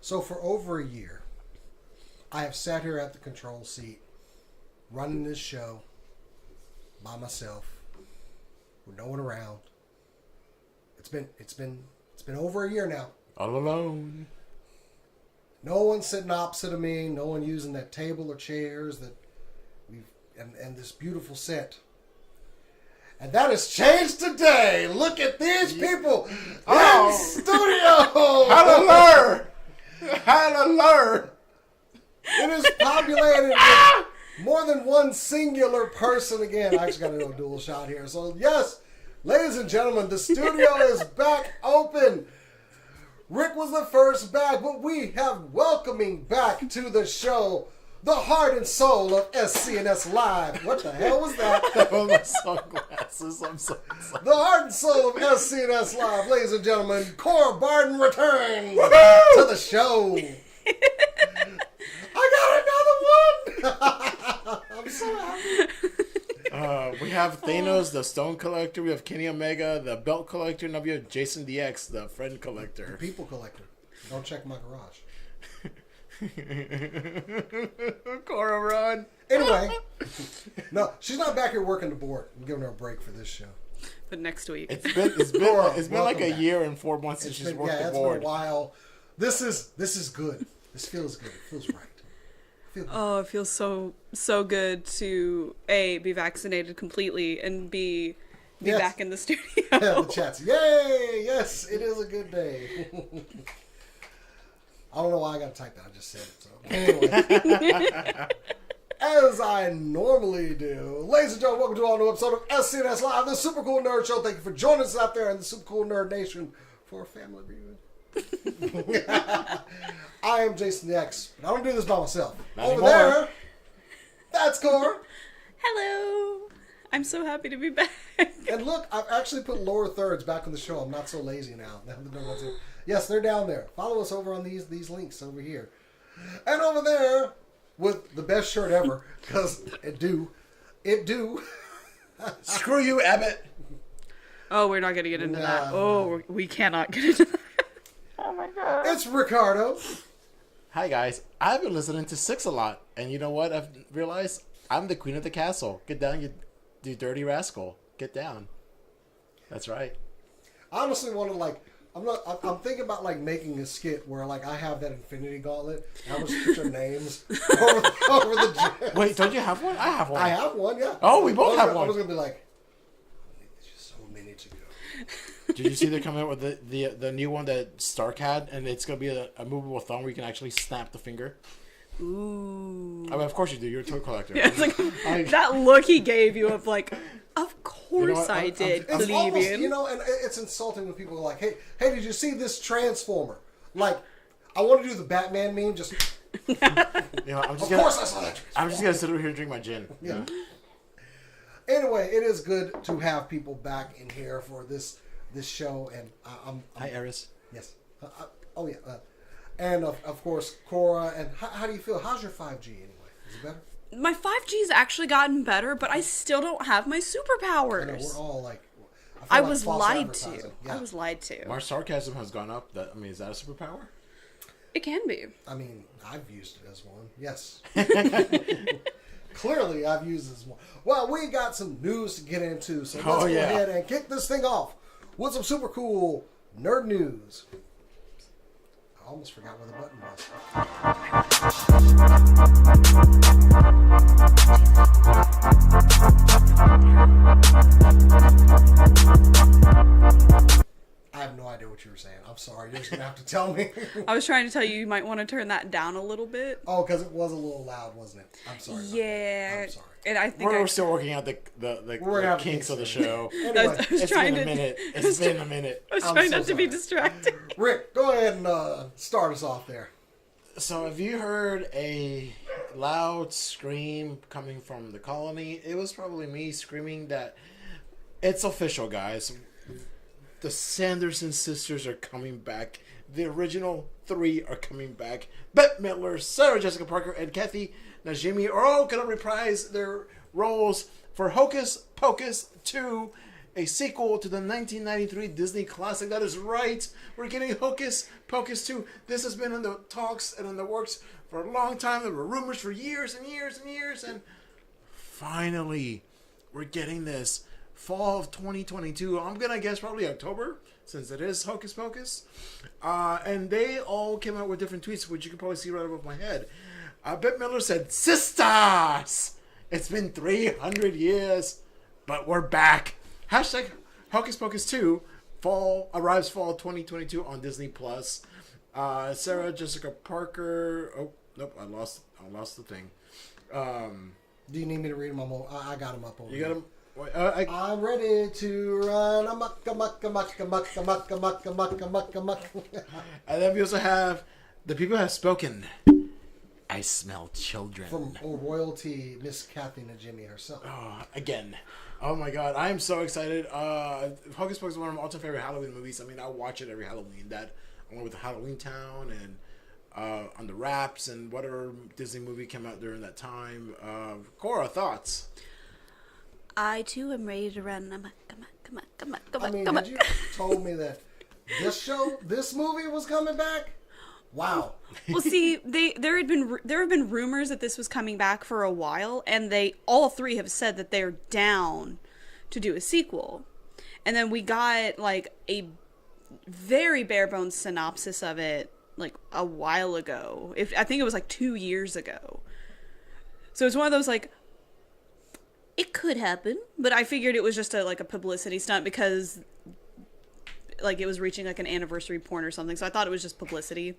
So for over a year, I have sat here at the control seat, running this show by myself, with no one around. It's been over a year now. All alone. No one sitting opposite of me. No one using that table or chairs that and this beautiful set. And that has changed today. Look at these people in studio. Hallelujah. It is populated with more than one singular person again. I actually got to do a dual shot here. So yes, ladies and gentlemen, the studio is back open. Rick was the first back, but we have welcoming back to the show the heart and soul of SCNS Live. What the hell was that? Oh, my sunglasses. I'm so sorry. The heart and soul of SCNS Live, ladies and gentlemen, Cora Barden returns to the show. I got another one. I'm so happy. We have Thanos, the Stone Collector. We have Kenny Omega, the Belt Collector. And we have Jason DX, the Friend Collector. The People Collector. Don't check my garage. Cora, run. Anyway, no, she's not back here working the board. I'm giving her a break for this show. But next week. It's been like a year and 4 months since she's worked the board. It's been a while. This is good. This feels good. It feels right. Oh, it feels so good to A, be vaccinated completely, and B, be back in the studio. Yeah, the chats. Yay! Yes, it is a good day. I don't know why I got to type that. I just said it. So anyway, as I normally do, ladies and gentlemen, welcome to all new episode of SCNS Live, the Super Cool Nerd Show. Thank you for joining us out there in the Super Cool Nerd Nation for a family reunion. I am Jason the X, but I don't do this by myself. Not Over anymore. there, that's Cora. Hello. I'm so happy to be back. And look, I've actually put lower thirds back on the show. I'm not so lazy now. Yes, they're down there. Follow us over on these links over here. And over there, with the best shirt ever, because it do. Screw you, Abbott. Oh, we're not going to get into that. Oh, we cannot get into that. Oh my god. It's Ricardo. Hi, guys. I've been listening to Six a lot, and you know what? I've realized I'm the queen of the castle. Get down, you dirty rascal. Get down. That's right. I honestly want to I'm thinking about making a skit where I have that Infinity Gauntlet and I'm just put your names over the gym. Wait, don't you have one? I have one. I have one, yeah. Oh, we both have one. I was gonna be like, there's just so many to go. Did you see they're coming out with the new one that Stark had, and it's gonna be a movable thumb where you can actually snap the finger. Ooh. I mean, of course you do. You're a toy collector. Yeah, it's that look he gave you of of course I did, It's almost, plebeian. and it's insulting when people are like, hey, did you see this Transformer? I want to do the Batman meme, just... Of course I saw that. I'm just gonna sit over here and drink my gin. Yeah. Anyway, it is good to have people back in here for this show, and I'm Hi, Eris. yes. And of course, Cora. And how do you feel? How's your 5G anyway? Is it better? My 5G's actually gotten better, but I still don't have my superpowers. I know, we're all I was false lied to. advertising. Yeah. I was lied to. My sarcasm has gone up. Is that a superpower? It can be. I mean, I've used it as one. Yes. Clearly, I've used it as one. Well, we got some news to get into, so let's go ahead and kick this thing off with some super cool nerd news. I almost forgot where the button was. I have no idea what you were saying. I'm sorry. You're just going to have to tell me. I was trying to tell you might want to turn that down a little bit. Oh, because it was a little loud, wasn't it? I'm sorry. Yeah. I'm sorry. And I think We're still working out the kinks of the show. Anyway, I was trying It's been a minute. I was trying not to be distracted. Rick, go ahead and start us off there. So, have you heard a loud scream coming from the colony? It was probably me screaming that it's official, guys. The Sanderson sisters are coming back. The original 3 are coming back. Bette Midler, Sarah Jessica Parker, and Kathy Najimy are all going to reprise their roles for Hocus Pocus 2 a sequel to the 1993 Disney classic. That is right. We're getting Hocus Pocus 2. This has been in the talks and in the works for a long time. There were rumors for years and years and years, and finally, we're getting this fall of 2022. I'm gonna guess probably October, since it is Hocus Pocus. And they all came out with different tweets, which you can probably see right above my head. Bette Midler said, "Sisters! It's been 300 years, but we're back." Hashtag Hocus Pocus 2 arrives fall 2022 on Disney Plus. Sarah Jessica Parker. Oh nope, I lost the thing. Do you need me to read them? I got them up over You here. got them. I'm ready to run amok, amok, amok, amok, amok, amok, amok, amok, amok. And then we also have the people have spoken. I smell children. From royalty, Miss Kathy Najimy herself. Again. Oh my god, I am so excited. Hocus Pocus is one of my all-time favorite Halloween movies. I mean, I watch it every Halloween. That along with the Halloween Town and On the Wraps and whatever Disney movie came out during that time. Cora, thoughts? I too am ready to run. I mean, had you told me that this movie was coming back? Wow. Well, see, there have been rumors that this was coming back for a while, and all three have said that they're down to do a sequel. And then we got like a very bare bones synopsis of it like a while ago. I think it was like 2 years ago. So it's one of those like, it could happen, but I figured it was just a publicity stunt because like it was reaching like an anniversary porn or something. So I thought it was just publicity.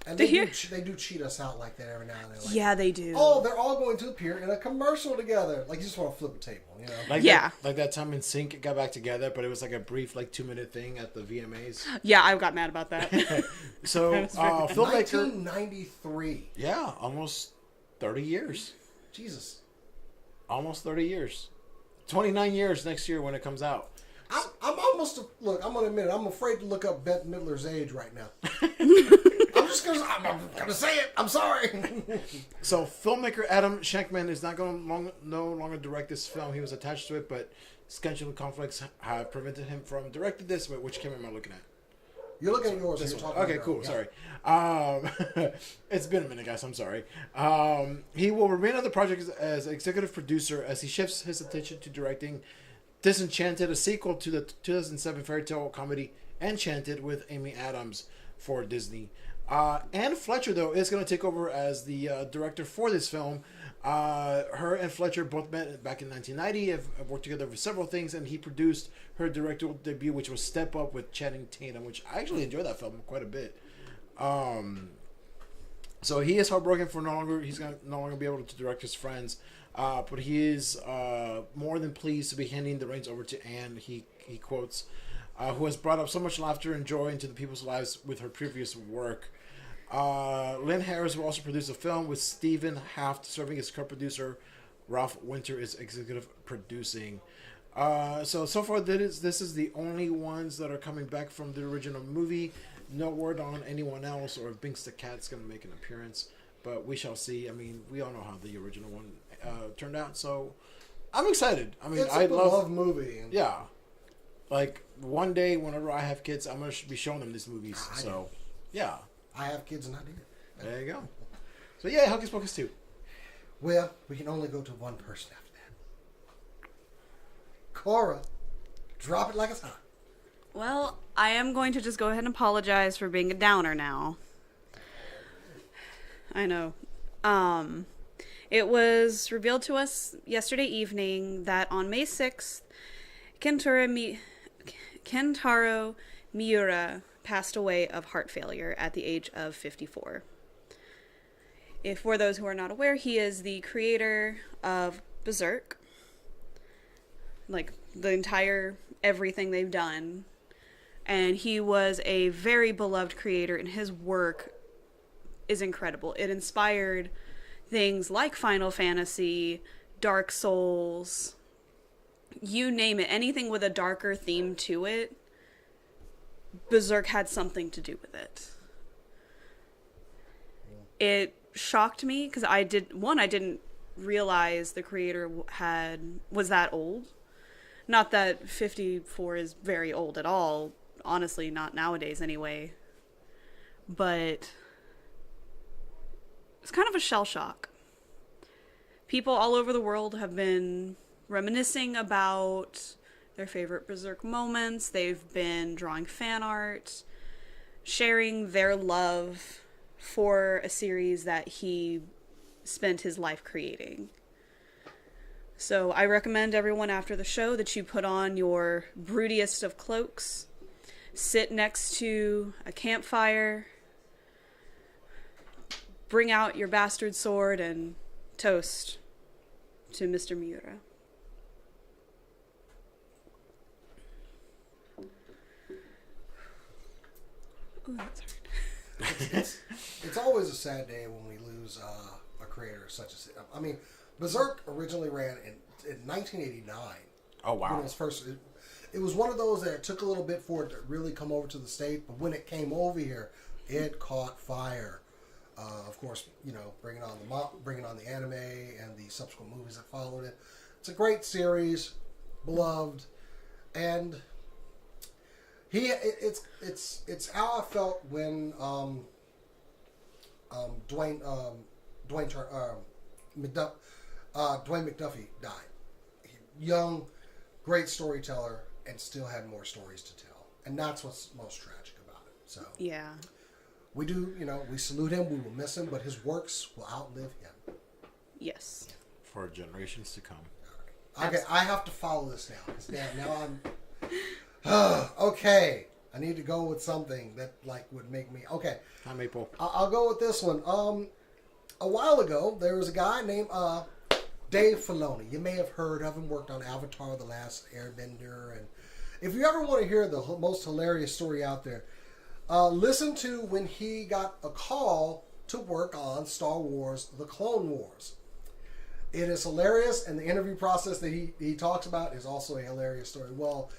And they do cheat us out like that every now and then. Like, yeah, they do. Oh, they're all going to appear in a commercial together. Like you just want to flip a table, you know? Like yeah. Like that time in Sync got back together, but it was like a brief 2-minute thing at the VMAs. Yeah, I got mad about that. So, filmmaker... 1993. Yeah, almost 30 years. Jesus. Almost 30 years. 29 years next year when it comes out. I'm almost... Look, I'm going to admit it. I'm afraid to look up Bette Midler's age right now. I'm going to say it. I'm sorry. So, filmmaker Adam Shankman is not going to no longer direct this film. He was attached to it, but scheduling conflicts have prevented him from directing this. Which camera am I looking at? You're looking at yours. This So you're one. talking Okay, cool. Yeah. Sorry. It's been a minute, guys. I'm sorry. He will remain on the project as executive producer as he shifts his attention to directing Disenchanted, a sequel to the 2007 fairy tale comedy Enchanted with Amy Adams for Disney. Anne Fletcher, though, is going to take over as the director for this film. Her and Fletcher both met back in 1990, have worked together for several things, and he produced her directorial debut, which was Step Up with Channing Tatum, which I actually enjoyed that film quite a bit. So he is heartbroken he's going to no longer be able to direct his friends, but he is more than pleased to be handing the reins over to Anne. He quotes, who has brought up so much laughter and joy into the people's lives with her previous work. Lynn Harris will also produce a film with Stephen Haft serving as co-producer. Ralph Winter is executive producing. So far this is the only ones that are coming back from the original movie. No word on anyone else or if Binks the Cat's going to make an appearance, but we shall see. I mean, we all know how the original one turned out, so I'm excited. I mean, It's a beloved movie. Yeah. Like, one day, whenever I have kids, I'm going to be showing them these movies. So, yeah. I have kids and I did. There you go. So, yeah, Hocus Pocus 2. Well, we can only go to one person after that. Cora, drop it like it's hot. Well, I am going to just go ahead and apologize for being a downer now. I know. It was revealed to us yesterday evening that on May 6th, Kentaro Miura passed away of heart failure at the age of 54. For those who are not aware, he is the creator of Beserk. Like, the entire everything they've done. And he was a very beloved creator, and his work is incredible. It inspired things like Final Fantasy, Dark Souls, you name it. Anything with a darker theme to it, Beserk had something to do with it. It shocked me because I didn't realize the creator was that old. Not that 54 is very old at all. Honestly, not nowadays anyway. But it's kind of a shell shock. People all over the world have been reminiscing about their favorite Berserk moments. They've been drawing fan art, sharing their love for a series that he spent his life creating. So I recommend everyone after the show that you put on your broodiest of cloaks, sit next to a campfire, bring out your bastard sword, and toast to Mr. Miura. Ooh, that's hard. It's always a sad day when we lose a creator such as... I mean, Beserk originally ran in 1989. Oh, wow. When it was first... It was one of those that it took a little bit for it to really come over to the States, but when it came over here, it caught fire. Of course, you know, bringing on the anime and the subsequent movies that followed it. It's a great series, beloved, and it's how I felt when Dwayne McDuffie died. Young, great storyteller, and still had more stories to tell, and that's what's most tragic about it. So yeah. We do, you know, we salute him, we will miss him, but his works will outlive him. Yes. For generations to come. Okay, I have to follow this now. Now I'm... okay. I need to go with something that, like, would make me... Okay. Hi, Maple. I'll go with this one. A while ago, there was a guy named Dave Filoni. You may have heard of him, worked on Avatar, The Last Airbender, and if you ever want to hear the most hilarious story out there, listen to when he got a call to work on Star Wars The Clone Wars. It is hilarious, and the interview process that he talks about is also a hilarious story. Well,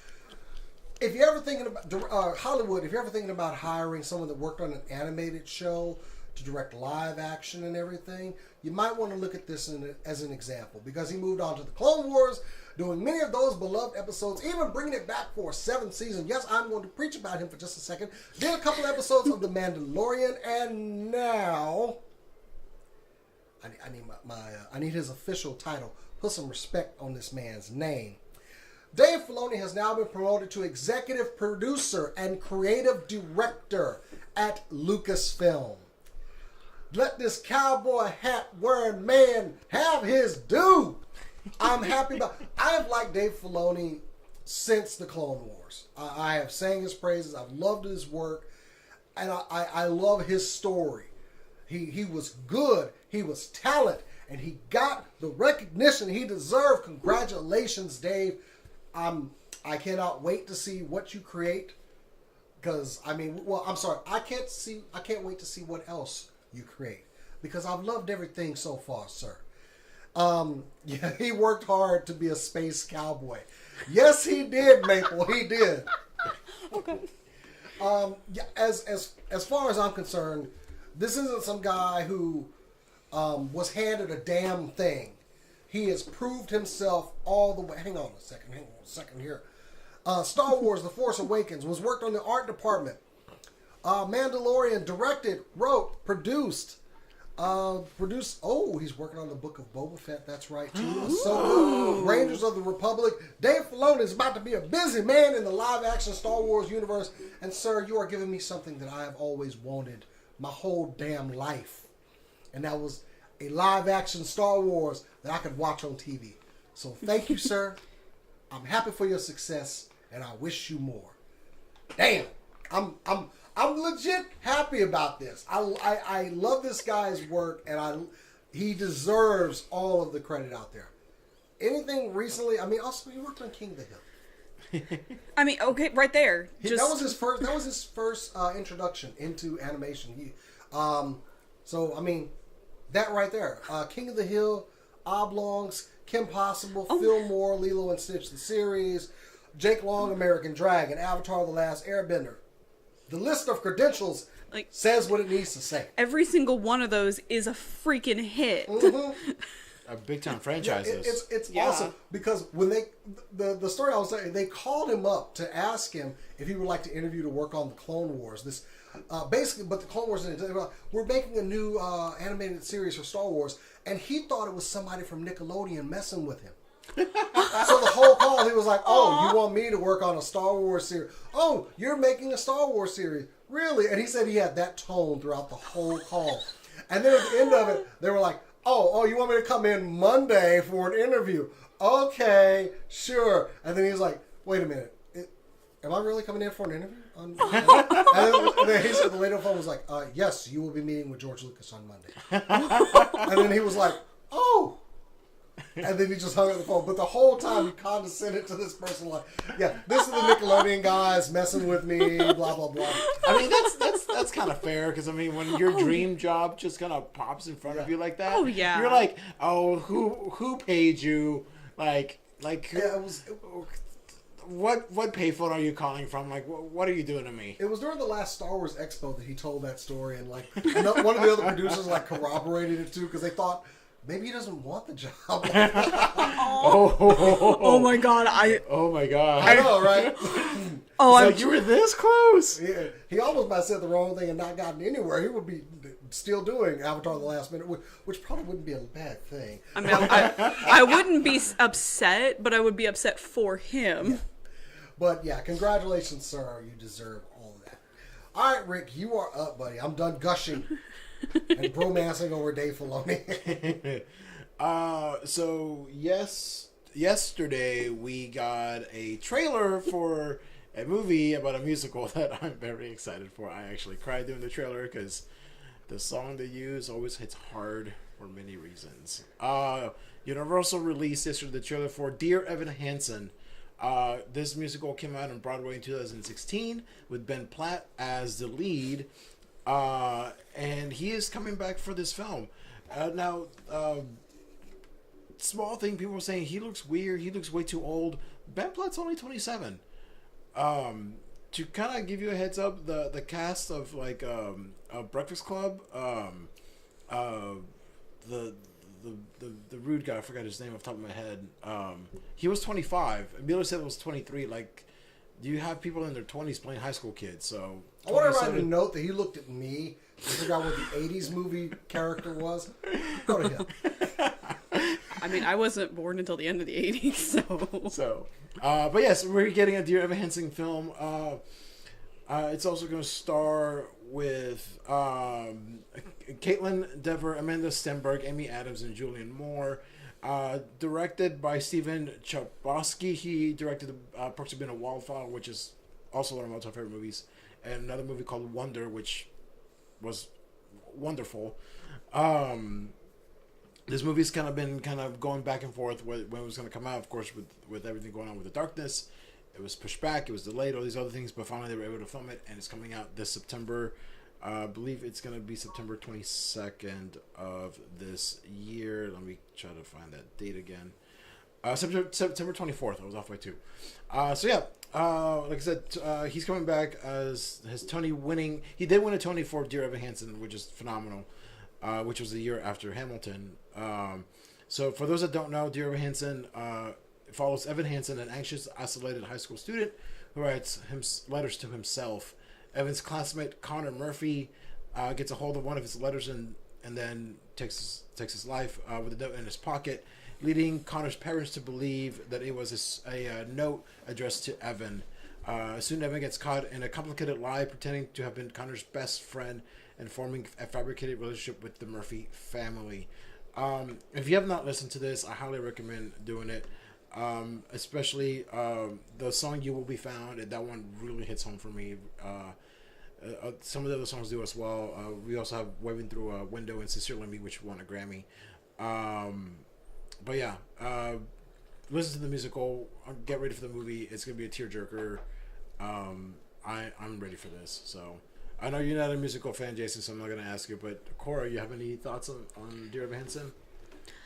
if you're ever thinking about Hollywood, if you're ever thinking about hiring someone that worked on an animated show to direct live action and everything, you might want to look at this as an example, because he moved on to The Clone Wars, doing many of those beloved episodes, even bringing it back for a 7th season. Yes, I'm going to preach about him for just a second. Did a couple episodes of The Mandalorian, and now I need his official title. Put some respect on this man's name. Dave Filoni has now been promoted to executive producer and creative director at Lucasfilm. Let this cowboy hat wearing man have his due. I'm happy about... I have liked Dave Filoni since the Clone Wars. I have sang his praises. I've loved his work. And I love his story. He was good. He was talent. And he got the recognition he deserved. Congratulations, Dave. I cannot wait to see what you create. Because, I mean, well, I'm sorry. I can't wait to see what else you create. Because I've loved everything so far, sir. Yeah, he worked hard to be a space cowboy. Yes, he did, Maple. He did. Okay. Yeah, as far as I'm concerned, this isn't some guy who was handed a damn thing. He has proved himself all the way. Hang on a second here. Star Wars: The Force Awakens was worked on the art department. Mandalorian directed, wrote, produced. He's working on the Book of Boba Fett. That's right, too. Ahsoka, Rangers of the Republic. Dave Filoni is about to be a busy man in the live-action Star Wars universe. And, sir, you are giving me something that I have always wanted my whole damn life. And that was a live-action Star Wars that I could watch on TV. So, thank you, sir. I'm happy for your success, and I wish you more. Damn. I'm legit happy about this. I love this guy's work, and he deserves all of the credit out there. Anything recently? I mean, also he worked on King of the Hill. I mean, okay, right there. That was his first introduction into animation. So I mean, that right there. King of the Hill, Oblongs, Kim Possible, Phil Moore, Lilo and Stitch the series, Jake Long, American Dragon, Avatar: The Last Airbender. The list of credentials says what it needs to say. Every single one of those is a freaking hit. Mm-hmm. big time Yeah, franchises. it's Yeah. awesome because when the story I was saying, they called him up to ask him if he would like to interview to work on the Clone Wars. This basically, but the Clone Wars we're making a new animated series for Star Wars, and he thought it was somebody from Nickelodeon messing with him. So the whole call, he was like, "Oh, you want me to work on a Star Wars series? Oh, you're making a Star Wars series, really?" And he said he had that tone throughout the whole call. And then at the end of it, they were like, "Oh, you want me to come in Monday for an interview? Okay, sure." And then he was like, "Wait a minute, am I really coming in for an interview?" And then he said the lady on the phone was like, "Yes, you will be meeting with George Lucas on Monday." And then he was like, "Oh." And then he just hung up the phone. But the whole time he condescended to this person like, "Yeah, this is the Nickelodeon guys messing with me, blah, blah, blah." I mean, that's kind of fair because, I mean, when your dream job just kind of pops in front of you like that, Oh, yeah. you're like, "Oh, who paid you? Like, Yeah, what payphone are you calling from? Like, what are you doing to me?" it was during the last Star Wars Expo that he told that story. And like one of the other producers like corroborated it too because they thought, maybe he doesn't want the job. Oh my god, Oh my god! I know, right? Oh, So you were this close. Yeah, he almost might have said the wrong thing and not gotten anywhere. He would be still doing Avatar: The Last Minute, which probably wouldn't be a bad thing. I mean, I wouldn't be upset, but I would be upset for him. But yeah, congratulations, sir. You deserve all of that. All right, Rick, you are up, buddy. I'm done gushing and bromancing over Dave Filoni. So yesterday we got a trailer for a movie about a musical that I'm very excited for. I actually cried during the trailer because the song they use always hits hard for many reasons. Universal released yesterday the trailer for Dear Evan Hansen. This musical came out on Broadway in 2016 with Ben Platt as the lead. And he is coming back for this film. Now, small thing, people were saying he looks weird, he looks way too old. Ben Platt's only 27. To kind of give you a heads up, the cast of like Breakfast Club, the rude guy, I forgot his name off the top of my head. He was 25. Miller said it was 23. Like, you have people in their 20s playing high school kids. So I want everybody to note that he looked at me to figure out what the 80s movie character was. Go to him. I mean, I wasn't born until the end of the 80s, so. But yes, we're getting a Dear Evan Hansen film. It's also going to star with Caitlin Dever, Amanda Stenberg, Amy Adams, and Julian Moore. Directed by Steven Chbosky. He directed Perks of Being a Wallflower, which is also one of my favorite movies, and another movie called Wonder, which was wonderful. This movie's kind of been going back and forth when it was going to come out. Of course, with everything going on with The Darkness, it was pushed back, it was delayed, all these other things, but finally they were able to film it, and it's coming out this September. I believe it's going to be September 22nd of this year. Let me try to find that date again. September 24th. I was off by 2. So yeah, like I said, he's coming back as his Tony winning. He did win a Tony for Dear Evan Hansen, which is phenomenal, which was the year after Hamilton. So for those that don't know, Dear Evan Hansen follows Evan Hansen, an anxious, isolated high school student who writes letters to himself. Evan's classmate Connor Murphy gets a hold of one of his letters and then takes his life with a note in his pocket, leading Connor's parents to believe that it was a note addressed to Evan. Soon Evan gets caught in a complicated lie, pretending to have been Connor's best friend and forming a fabricated relationship with the Murphy family. If you have not listened to this, I highly recommend doing it. Especially the song "You Will Be Found," and that one really hits home for me. Some of the other songs do as well. We also have "Waving Through a Window" and "Sincerely Me," which won a Grammy. But yeah, listen to the musical. Get ready for the movie. It's gonna be a tearjerker. I'm ready for this. So I know you're not a musical fan, Jason, so I'm not gonna ask you. But Cora, you have any thoughts on Dear Evan Hansen?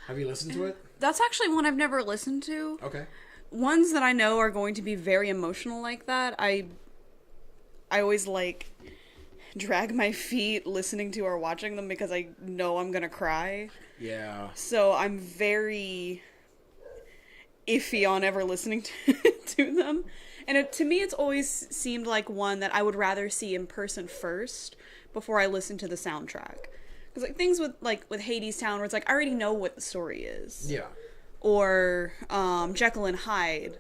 Have you listened to it? That's actually one I've never listened to. Okay. Ones that I know are going to be very emotional like that, I always drag my feet listening to or watching them because I know I'm gonna cry. Yeah. So I'm very iffy on ever listening to them. And to me, it's always seemed like one that I would rather see in person first before I listen to the soundtrack. Because like things with Hades Town, where it's like I already know what the story is. Yeah. Or Jekyll and Hyde.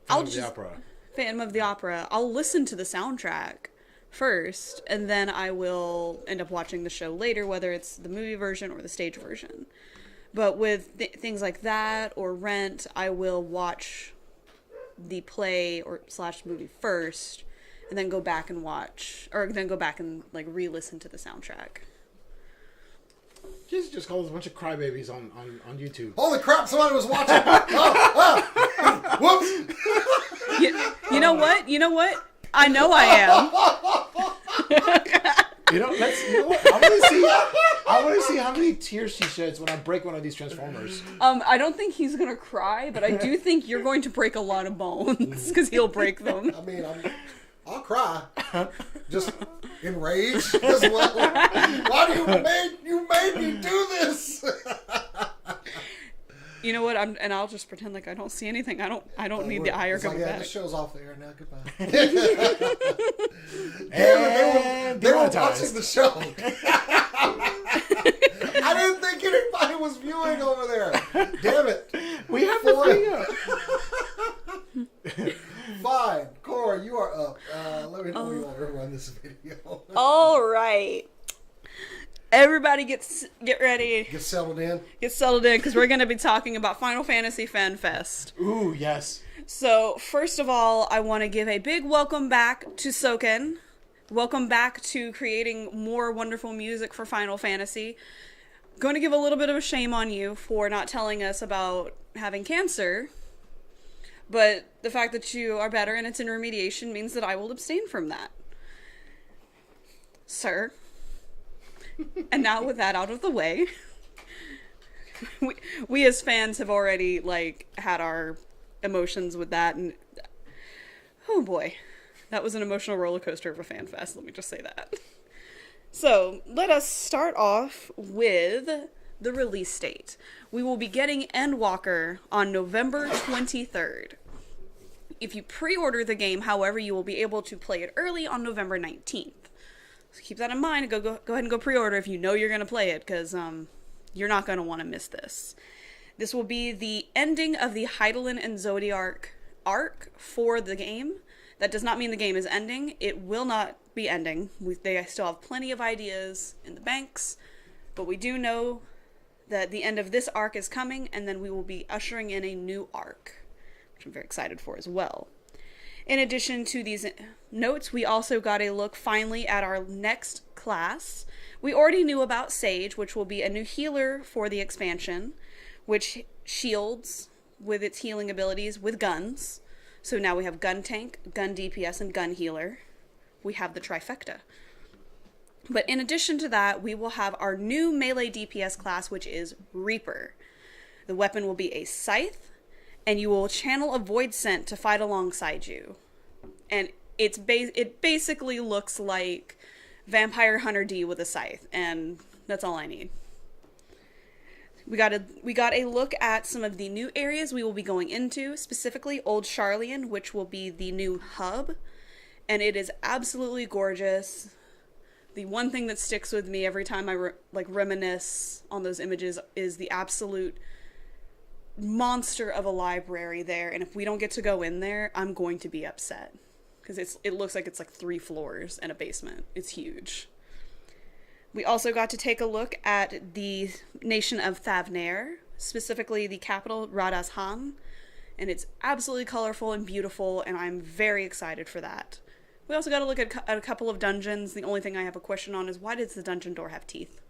Phantom of the Opera. Phantom of the Opera. I'll listen to the soundtrack first, and then I will end up watching the show later, whether it's the movie version or the stage version. But with things like that or Rent, I will watch the play or / movie first, and then go back and watch, or then go back and like re-listen to the soundtrack. Just call us a bunch of crybabies on YouTube. Holy crap! Somebody was watching. Whoops! You know what? You know what? I know I am. You know what? I want to see how many tears she sheds when I break one of these Transformers. I don't think he's gonna cry, but I do think you're going to break a lot of bones because he'll break them. I mean, I'll cry. Just enraged as well. Why do you made me do this? You know what? I'll just pretend like I don't see anything. I don't need the ire coming back. The show's off the air now. Goodbye. And they were watching the show. I didn't think anybody was viewing over there. Damn it. We have the video. Fine. Cora, you are up. Let me know when you want to run this video. All right. Everybody get ready. Get settled in. Get settled in, because we're going to be talking about Final Fantasy Fan Fest. Ooh, yes. So, first of all, I want to give a big welcome back to Soken. Welcome back to creating more wonderful music for Final Fantasy. Going to give a little bit of a shame on you for not telling us about having cancer. But the fact that you are better and it's in remediation means that I will abstain from that. Sir. And now with that out of the way, we as fans have already had our emotions with that, and oh boy, that was an emotional roller coaster of a fan fest, let me just say that. So let us start off with the release date. We will be getting Endwalker on November 23rd. If you pre-order the game, however, you will be able to play it early on November 19th. So keep that in mind. Go ahead and go pre-order if you know you're going to play it, because you're not going to want to miss this. This will be the ending of the Hydaelyn and Zodiac arc for the game. That does not mean the game is ending. It will not be ending. They still have plenty of ideas in the banks, but we do know that the end of this arc is coming, and then we will be ushering in a new arc, which I'm very excited for as well. In addition to these notes, we also got a look finally at our next class. We already knew about Sage, which will be a new healer for the expansion, which shields with its healing abilities with guns. So now we have gun tank, gun DPS, and gun healer. We have the trifecta. But in addition to that, we will have our new melee DPS class, which is Reaper. The weapon will be a scythe, and you will channel a void scent to fight alongside you. And it basically looks like Vampire Hunter D with a scythe, and that's all I need. We got a look at some of the new areas we will be going into, specifically Old Sharlayan, which will be the new hub, and it is absolutely gorgeous. The one thing that sticks with me every time I reminisce on those images is the absolute monster of a library there, and if we don't get to go in there, I'm going to be upset, because it looks like it's 3 floors and a basement. It's huge. We also got to take a look at the nation of Thavnair, specifically the capital Radazhan, and it's absolutely colorful and beautiful, and I'm very excited for that. We also got to look at a couple of dungeons. The only thing I have a question on is, why does the dungeon door have teeth?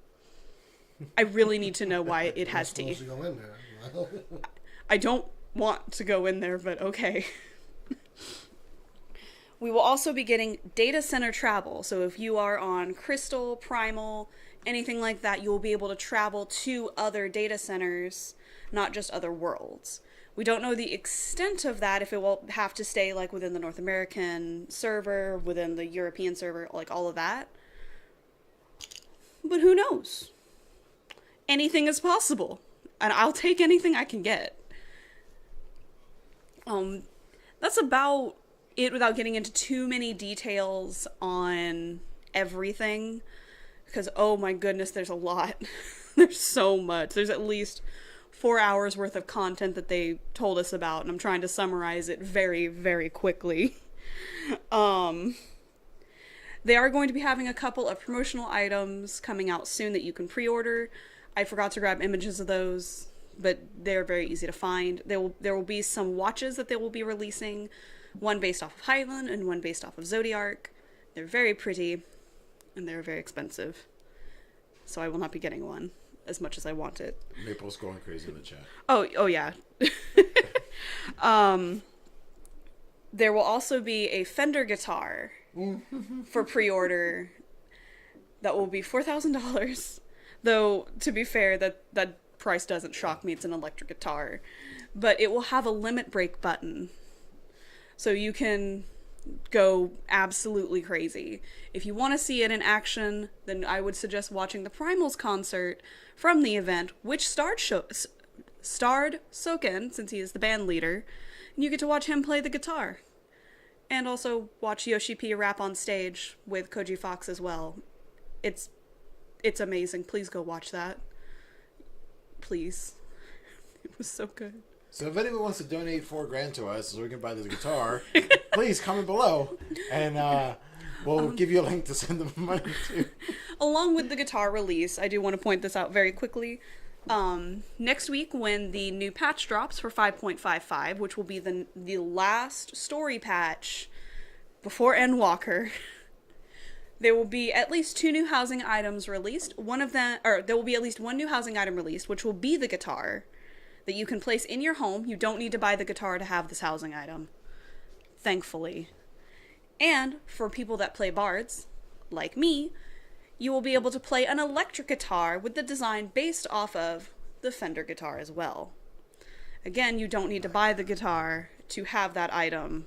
I really need to know why it has teeth. To go in there. Well. I don't want to go in there, but okay. We will also be getting data center travel. So if you are on Crystal, Primal, anything like that, you will be able to travel to other data centers, not just other worlds. We don't know the extent of that, if it will have to stay within the North American server, within the European server, all of that. But who knows? anything is possible. And I'll take anything I can get. That's about it without getting into too many details on everything. Because, oh my goodness, there's a lot. There's so much. There's at least 4 hours worth of content that they told us about, and I'm trying to summarize it very, very quickly. They are going to be having a couple of promotional items coming out soon that you can pre-order. I forgot to grab images of those, but they're very easy to find. There will be some watches that they will be releasing, one based off of Highland and one based off of Zodiac. They're very pretty, and they're very expensive. So I will not be getting one as much as I want it. Maple's going crazy in the chat. Oh yeah. There will also be a Fender guitar for pre-order that will be $4,000. Though, to be fair, that price doesn't shock me. It's an electric guitar. But it will have a limit break button. So you can go absolutely crazy. If you want to see it in action, then I would suggest watching the Primals concert from the event, which starred Soken, since he is the band leader, and you get to watch him play the guitar. And also watch Yoshi P rap on stage with Koji Fox as well. It's amazing. Please go watch that. Please. It was so good. So if anyone wants to donate $4,000 to us so we can buy this guitar, please comment below, and we'll give you a link to send them money to. Along with the guitar release, I do want to point this out very quickly. Next week, when the new patch drops for 5.55, which will be the last story patch before Endwalker, there will be at least 2 new housing items released. There will be at least 1 new housing item released, which will be the guitar that you can place in your home. You don't need to buy the guitar to have this housing item, thankfully. And for people that play bards, like me, you will be able to play an electric guitar with the design based off of the Fender guitar as well. Again, you don't need to buy the guitar to have that item,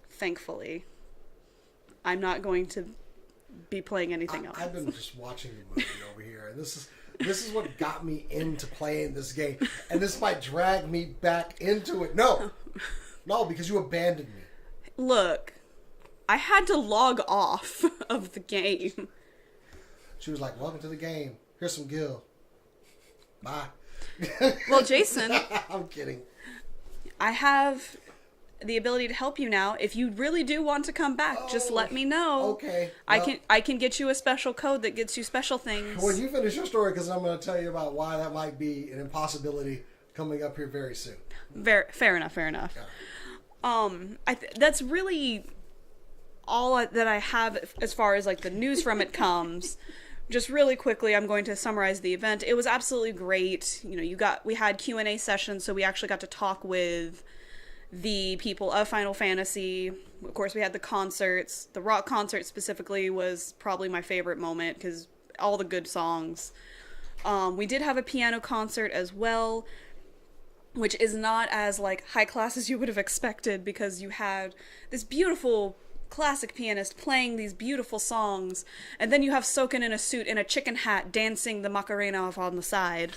thankfully. I'm not going to be playing anything else. I've been just watching the movie over here, and this is what got me into playing this game, and this might drag me back into it. No, because you abandoned me. Look, I had to log off of the game. She was like, "Welcome to the game. Here's some Gil. Bye." Well, Jason, I'm kidding. I have the ability to help you now. If you really do want to come back, just let me know. Okay. Well, I can get you a special code that gets you special things. When you finish your story, because I'm going to tell you about why that might be an impossibility coming up here very soon. Fair enough. Yeah. That's really all that I have as far as like the news from it comes. Just really quickly, I'm going to summarize the event. It was absolutely great. You know, we had Q&A sessions, so we actually got to talk with the people of Final Fantasy. Of course, we had the concerts. The rock concert specifically was probably my favorite moment because all the good songs. We did have a piano concert as well, which is not as like high class as you would have expected because you had this beautiful classic pianist playing these beautiful songs, and then you have Soken in a suit and a chicken hat dancing the Macarena off on the side.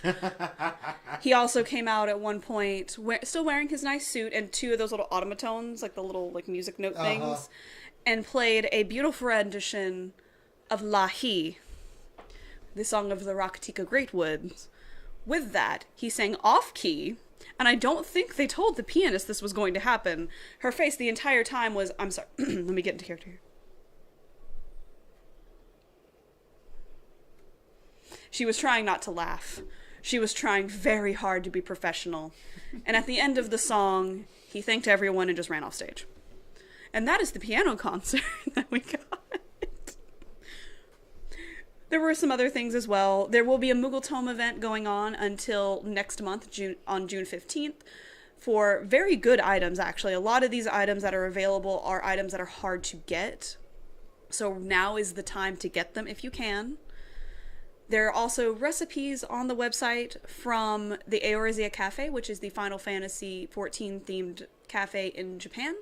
He also came out at one point still wearing his nice suit and 2 of those little automatones, like the little like music note things, and played a beautiful rendition of Lahi, the song of the Rakatika Greatwoods. With that, he sang off-key, and I don't think they told the pianist this was going to happen. Her face the entire time was, I'm sorry, let me get into character here. She was trying not to laugh. She was trying very hard to be professional. And at the end of the song, he thanked everyone and just ran off stage. And that is the piano concert that we got. There were some other things as well. There will be a Moogle Tome event going on until next month, on June 15th, for very good items, actually. A lot of these items that are available are items that are hard to get. So now is the time to get them if you can. There are also recipes on the website from the Eorzea Cafe, which is the Final Fantasy XIV themed cafe in Japan.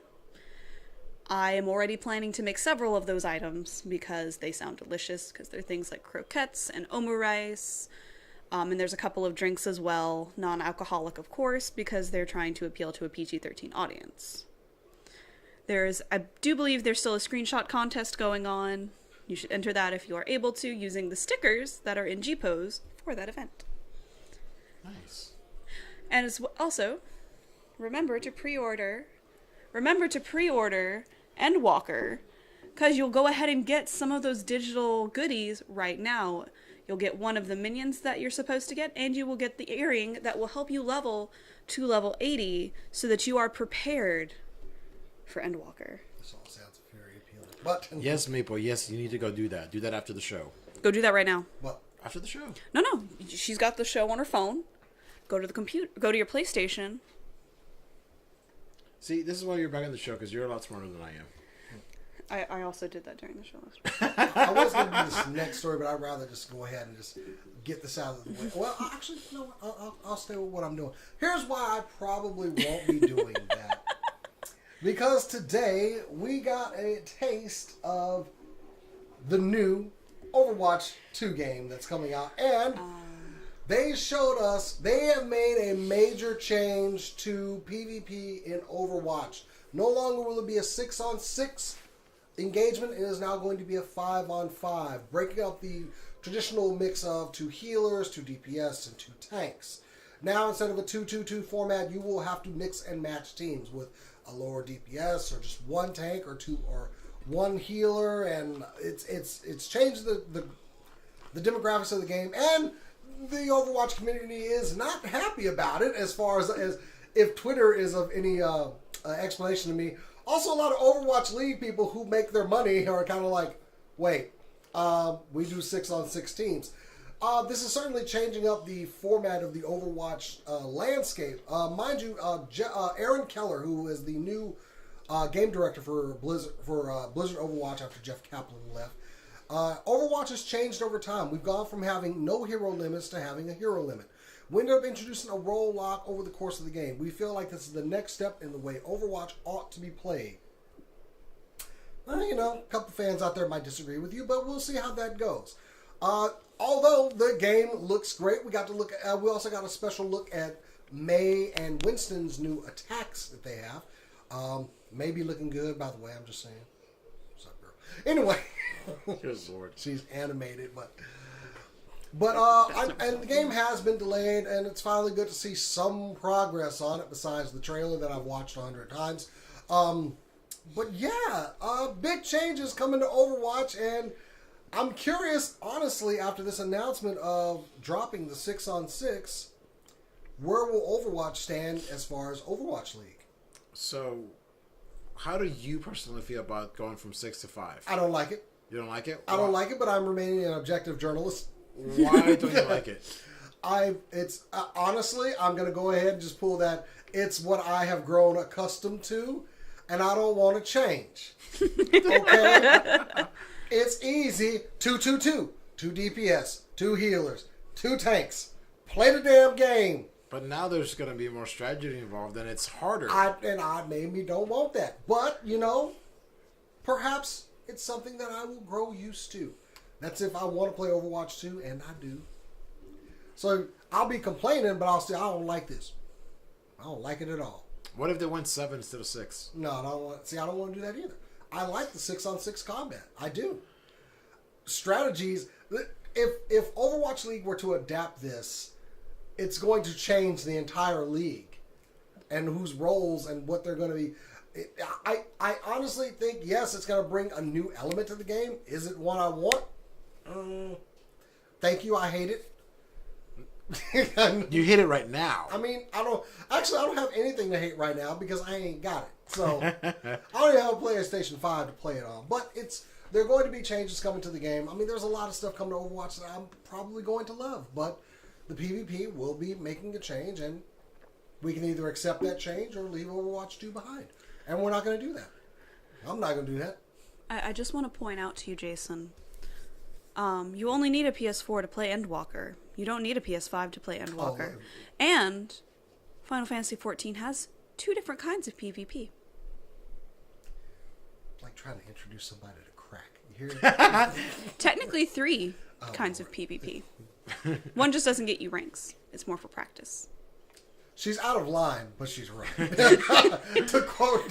I am already planning to make several of those items because they sound delicious, because they're things like croquettes and omurice. And there's a couple of drinks as well, non-alcoholic, of course, because they're trying to appeal to a PG-13 audience. I do believe there's still a screenshot contest going on. You should enter that if you are able to, using the stickers that are in G-Pose for that event. Nice. And also, remember to pre-order Endwalker, because you'll go ahead and get some of those digital goodies right now. You'll get one of the minions that you're supposed to get, and you will get the earring that will help you level to level 80 so that you are prepared for Endwalker. This all sounds very appealing. But Yes, Maple, yes, you need to go do that. Do that after the show. Go do that right now. What? After the show. No, she's got the show on her phone. Go to the computer. Go to your PlayStation. See, this is why you're back on the show, because you're a lot smarter than I am. I also did that during the show last week. I was going to do this next story, but I'd rather just go ahead and just get this out of the way. Well, actually, no, I'll stay with what I'm doing. Here's why I probably won't be doing that. Because today we got a taste of the new Overwatch 2 game that's coming out. And they showed us they have made a major change to PvP in Overwatch. No longer will it be a 6-on-6 engagement. It is now going to be a 5-on-5, breaking up the traditional mix of 2 healers, 2 DPS, and 2 tanks. Now, instead of a 2-2-2 format, you will have to mix and match teams with a lower DPS or just 1 tank or 2 or 1 healer, and it's changed the demographics of the game, and the Overwatch community is not happy about it as far as if Twitter is of any explanation to me. Also, a lot of Overwatch League people who make their money are kind of like, wait, we do 6-on-6 teams. This is certainly changing up the format of the Overwatch landscape. Mind you, Aaron Keller, who is the new game director for Blizzard Overwatch after Jeff Kaplan left, Overwatch has changed over time. We've gone from having no hero limits to having a hero limit. We ended up introducing a role lock over the course of the game. We feel like this is the next step in the way Overwatch ought to be played. Well, a couple fans out there might disagree with you, but we'll see how that goes. Although the game looks great, we also got a special look at Mei and Winston's new attacks that they have. May be looking good, by the way, I'm just saying. What's up, girl? Anyway. Good Lord. She's animated, but and the game has been delayed, and it's finally good to see some progress on it besides the trailer that I've watched 100 times. But yeah, big changes coming to Overwatch, and I'm curious, honestly, after this announcement of dropping the 6-on-6, where will Overwatch stand as far as Overwatch League? So, how do you personally feel about going from 6 to 5? I don't like it. You don't like it? I don't like it, but I'm remaining an objective journalist. Why don't you like it? Honestly, I'm going to go ahead and just pull that. It's what I have grown accustomed to, and I don't want to change. Okay? It's easy. 2-2-2. 2 DPS. 2 healers. 2 tanks. Play the damn game. But now there's going to be more strategy involved, and it's harder. I maybe don't want that. But, perhaps it's something that I will grow used to. That's if I want to play Overwatch 2, and I do. So I'll be complaining, but I'll say I don't like this. I don't like it at all. What if they went 7 instead of 6? No, I don't want to do that either. I like the 6-on-6 combat. I do. Strategies. If Overwatch League were to adapt this, it's going to change the entire league and whose roles and what they're going to be. I honestly think, yes, it's going to bring a new element to the game. Is it one I want? Thank you. I hate it. You hate it right now. I mean, I don't have anything to hate right now because I ain't got it. So I don't even have a PlayStation 5 to play it on. But there are going to be changes coming to the game. I mean, there's a lot of stuff coming to Overwatch that I'm probably going to love. But the PvP will be making a change, and we can either accept that change or leave Overwatch 2 behind. And we're not going to do that. I'm not going to do that. I just want to point out to you, Jason, you only need a PS4 to play Endwalker. You don't need a PS5 to play Endwalker. And Final Fantasy XIV has 2 different kinds of PvP. Like trying to introduce somebody to crack. You hear that? Technically 3 kinds of PvP. One just doesn't get you ranks. It's more for practice. She's out of line, but she's right. to quote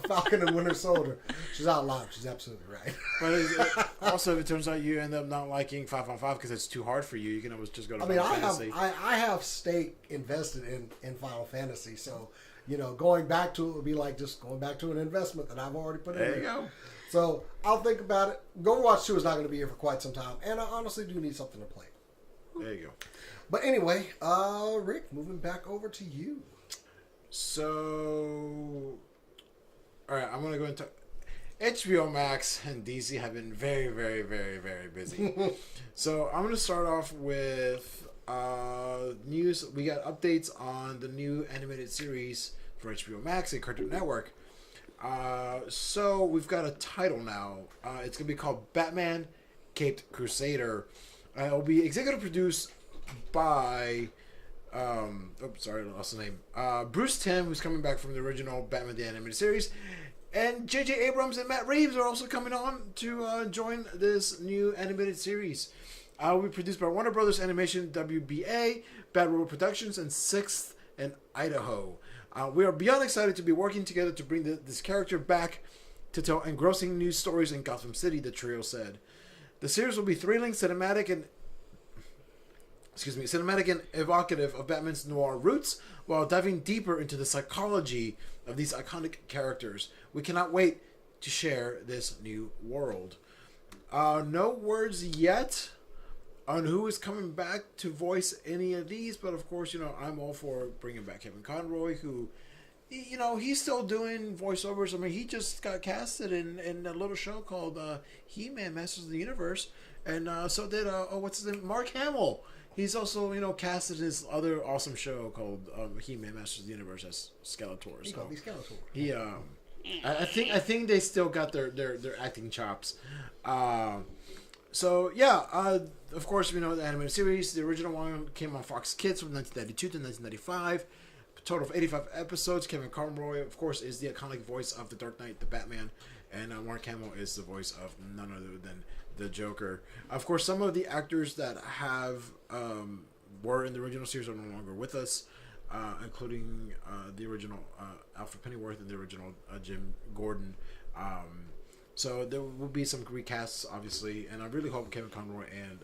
Falcon and Winter Soldier, she's out of line. She's absolutely right. But also, if it turns out you end up not liking 5-on-5 because it's too hard for you, you can always just go to Final Fantasy. I have stake invested in Final Fantasy, so going back to it would be like just going back to an investment that I've already put in. There you go. So I'll think about it. Overwatch 2 is not going to be here for quite some time, and I honestly do need something to play. There you go. But anyway, Rick, moving back over to you. So, all right, I'm going to go into HBO Max and DC have been very, very, very, very busy. So I'm going to start off with news. We got updates on the new animated series for HBO Max and Cartoon Network. So we've got a title now. It's going to be called Batman Caped Crusader. It'll be executive produced by I lost the name. Bruce Timm, who's coming back from the original Batman the Animated Series, and J.J. Abrams and Matt Reeves are also coming on to join this new animated series. Will be produced by Warner Brothers Animation, WBA, Bad Robot Productions, and 6th and Idaho. We are beyond excited to be working together to bring this character back to tell engrossing news stories in Gotham City, the trio said. The series will be thrilling, cinematic, and evocative of Batman's noir roots, while diving deeper into the psychology of these iconic characters. We cannot wait to share this new world. No words yet on who is coming back to voice any of these, but of course, I'm all for bringing back Kevin Conroy, who, he's still doing voiceovers. I mean, he just got casted in a little show called He-Man Masters of the Universe, and so did, what's his name, Mark Hamill. He's also, casted in his other awesome show called He-Man Masters of the Universe as Skeletor. He called me Skeletor. He, I think they still got their acting chops. So yeah, of course we know the animated series. The original one came on Fox Kids from 1992 to 1995. A total of 85 episodes. Kevin Conroy, of course, is the iconic voice of the Dark Knight, the Batman, and Mark Hamill is the voice of none other than the Joker. Of course, some of the actors that were in the original series are no longer with us, including the original Alfred Pennyworth and the original Jim Gordon. So there will be some recasts, obviously, and I really hope Kevin Conroy and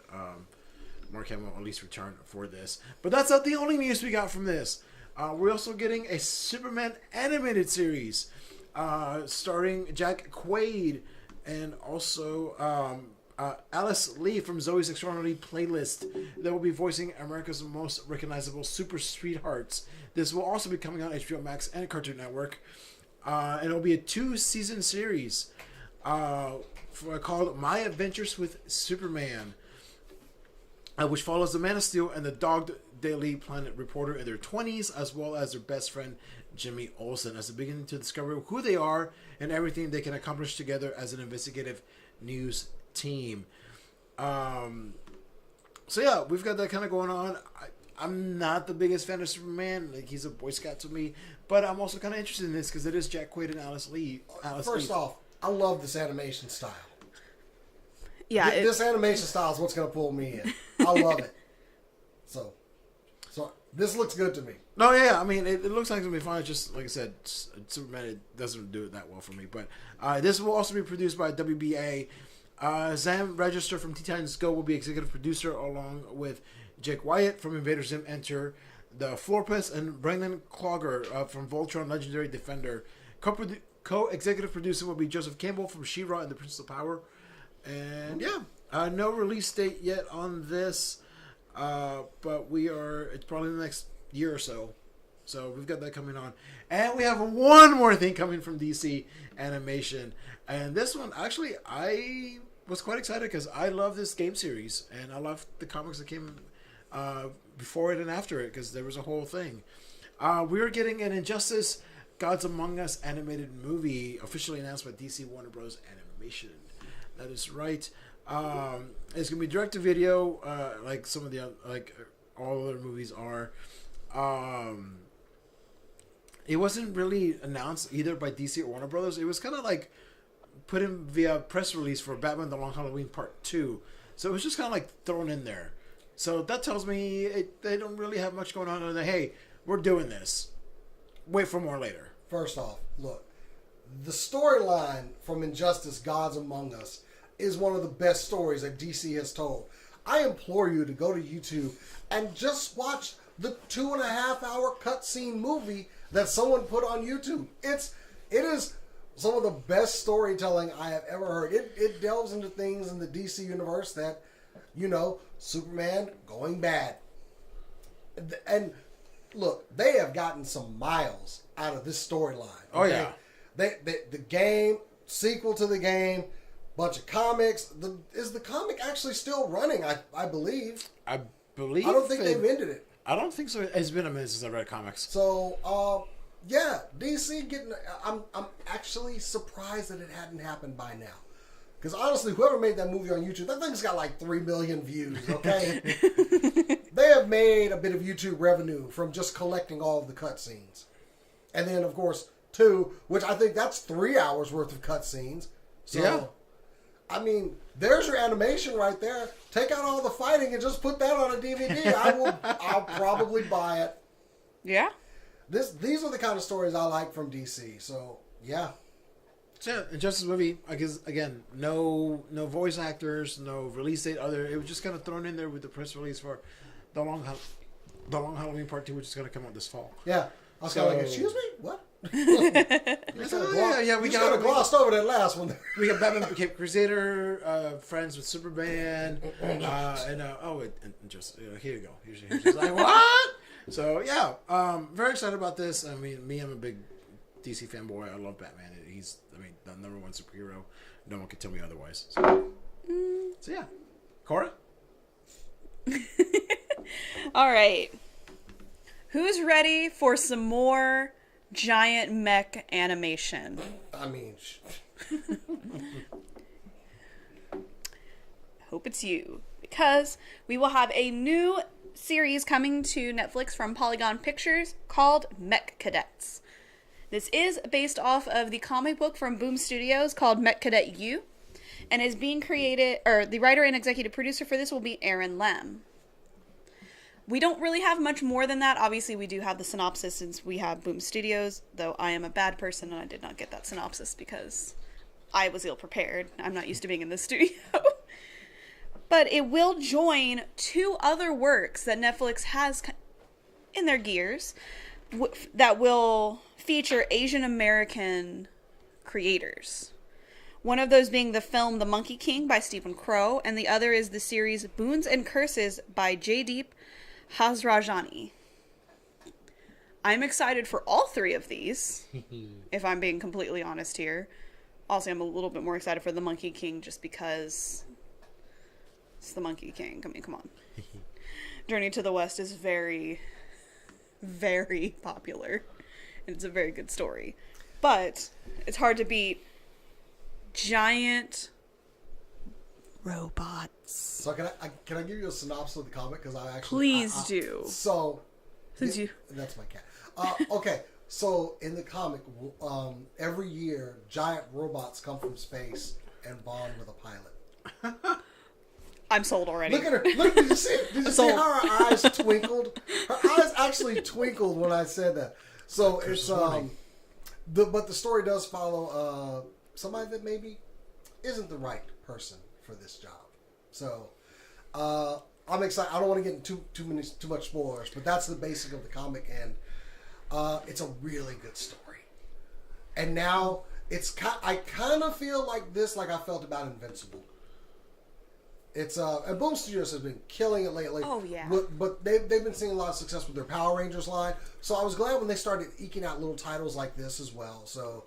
Mark Hamill at least return for this. But that's not the only news we got from this. We're also getting a Superman animated series starring Jack Quaid and also Alice Lee from Zoe's Extraordinary Playlist that will be voicing America's most recognizable super sweethearts. This will also be coming on HBO Max and Cartoon Network. And it'll be a 2-season series called My Adventures with Superman, which follows the Man of Steel and the dogged Daily Planet reporter in their 20s, as well as their best friend Jimmy Olsen, as they begin to discover who they are and everything they can accomplish together as an investigative news team. So yeah, we've got that kind of going on. I'm not the biggest fan of Superman. Like, he's a Boy Scout to me, but I'm also kind of interested in this because it is Jack Quaid and Alice Lee. First off, I love this animation style. Yeah, this animation style is what's going to pull me in. I love it. So this looks good to me. No, yeah, I mean, it looks like it's going to be fun. It's just, like I said, Superman, it doesn't do it that well for me. But this will also be produced by WBA. Sam Register from Teen Titans Go will be executive producer, along with Jake Wyatt from Invader Zim Enter, the Florpus, and Brendan Clogger from Voltron Legendary Defender. Co-executive producer will be Joseph Campbell from She-Ra and the Princess of Power. And yeah, no release date yet on this, but it's probably the next year or so. So we've got that coming on. And we have one more thing coming from DC Animation. And this one, actually, I was quite excited because I love this game series. And I love the comics that came before it and after it, because there was a whole thing. We're getting an Injustice Gods Among Us animated movie officially announced by DC Warner Bros. Animation. That is right. It's going to be direct to video, like some of the all other movies are. It wasn't really announced either by DC or Warner Brothers. It was kind of like put in via press release for Batman: The Long Halloween Part 2. So it was just kind of like thrown in there. So that tells me they don't really have much going on other than, hey, we're doing this. Wait for more later. First off, look, the storyline from Injustice Gods Among Us is one of the best stories that DC has told. I implore you to go to YouTube and just watch the 2.5-hour cutscene movie that someone put on YouTube. It is some of the best storytelling I have ever heard. It delves into things in the DC universe that, you know, Superman going bad. And look, they have gotten some miles out of this storyline. Oh, yeah. The game, sequel to the game, bunch of comics. Is the comic actually still running? I believe. I believe. I don't think they've ended it. I don't think so. It's been a minute since I read comics. So, yeah, DC getting. I'm actually surprised that it hadn't happened by now. Because honestly, whoever made that movie on YouTube, that thing's got like 3 million views. Okay, they have made a bit of YouTube revenue from just collecting all of the cutscenes, and then of course 2, which I think that's 3 hours worth of cutscenes. So, yeah. I mean, there's your animation right there. Take out all the fighting and just put that on a DVD. I'll probably buy it. Yeah. These are the kind of stories I like from DC. So yeah. So yeah, Justice movie, I guess, again, no voice actors, no release date. It was just kind of thrown in there with the press release for the Long Halloween Part 2, which is going to come out this fall. Yeah. I was kind of like, excuse me, what? We kind of glossed over that last one. We got Batman became Crusader, friends with Superman, and just here you go. Here's just like what? So yeah, very excited about this. I mean, I'm a big DC fanboy. I love Batman. He's, the number one superhero. No one can tell me otherwise. So yeah, Cora. All right. Who's ready for some more giant mech animation? I mean, Hope it's you, because we will have a new series coming to Netflix from Polygon Pictures called Mech Cadets. This is based off of the comic book from Boom Studios called Mech Cadet U, and is being created, or the writer and executive producer for this will be Aaron Lem. We don't really have much more than that. Obviously, we do have the synopsis since we have Boom Studios, though I am a bad person and I did not get that synopsis because I was ill-prepared. I'm not used to being in the studio. But it will join 2 other works that Netflix has in their gears that will feature Asian American creators. One of those being the film The Monkey King by Stephen Crow, and the other is the series Boons and Curses by Jaideep Hazrajani. I'm excited for all 3 of these, if I'm being completely honest here. Also, I'm a little bit more excited for The Monkey King just because it's The Monkey King. I mean, come on. Journey to the West is very, very popular. And it's a very good story. But it's hard to beat giant robots. So can I give you a synopsis of the comic? Because I actually please do. So Since you that's my cat. Okay, so in the comic, every year giant robots come from space and bond with a pilot. I'm sold already. Look at her. Look, did you see? Did you see how her eyes twinkled? Her eyes actually twinkled when I said that. So it's but the story does follow somebody that maybe isn't the right person for this job. So I'm excited. I don't want to get into too much spoilers, but that's the basic of the comic, and it's a really good story. And now I kind of feel like this, like I felt about Invincible. It's and Boom Studios has been killing it lately. Oh yeah. But they've been seeing a lot of success with their Power Rangers line. So I was glad when they started eking out little titles like this as well. So,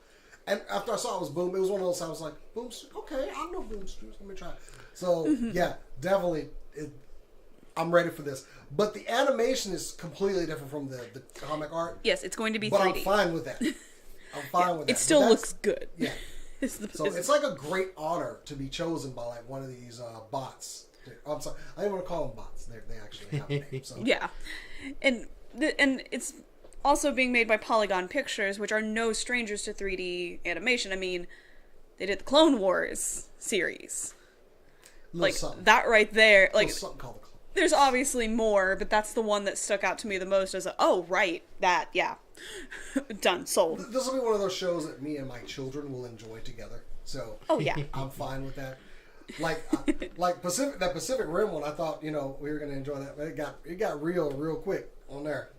and after I saw it was Boom, it was one of those I was like, Boom, okay, I know Boom Studios. Let me try. So yeah, definitely, I'm ready for this. But the animation is completely different from the comic art. Yes, it's going to be but 3D. I'm fine with that. I'm fine with that. It still looks good. Yeah. So it's like a great honor to be chosen by like one of these bots. I'm sorry, I didn't want to call them bots. They actually have a name. So. Yeah, and it's also being made by Polygon Pictures, which are no strangers to 3D animation. I mean, they did the Clone Wars series. like something. that right there, like Little something called the club. there's obviously more, but that's the one that stuck out to me the most as oh right, that, yeah. Done, sold. This will be one of those shows that me and my children will enjoy together. So Oh yeah. I'm fine with that. Like that Pacific Rim one, I thought, we were gonna enjoy that, but it got real quick on there.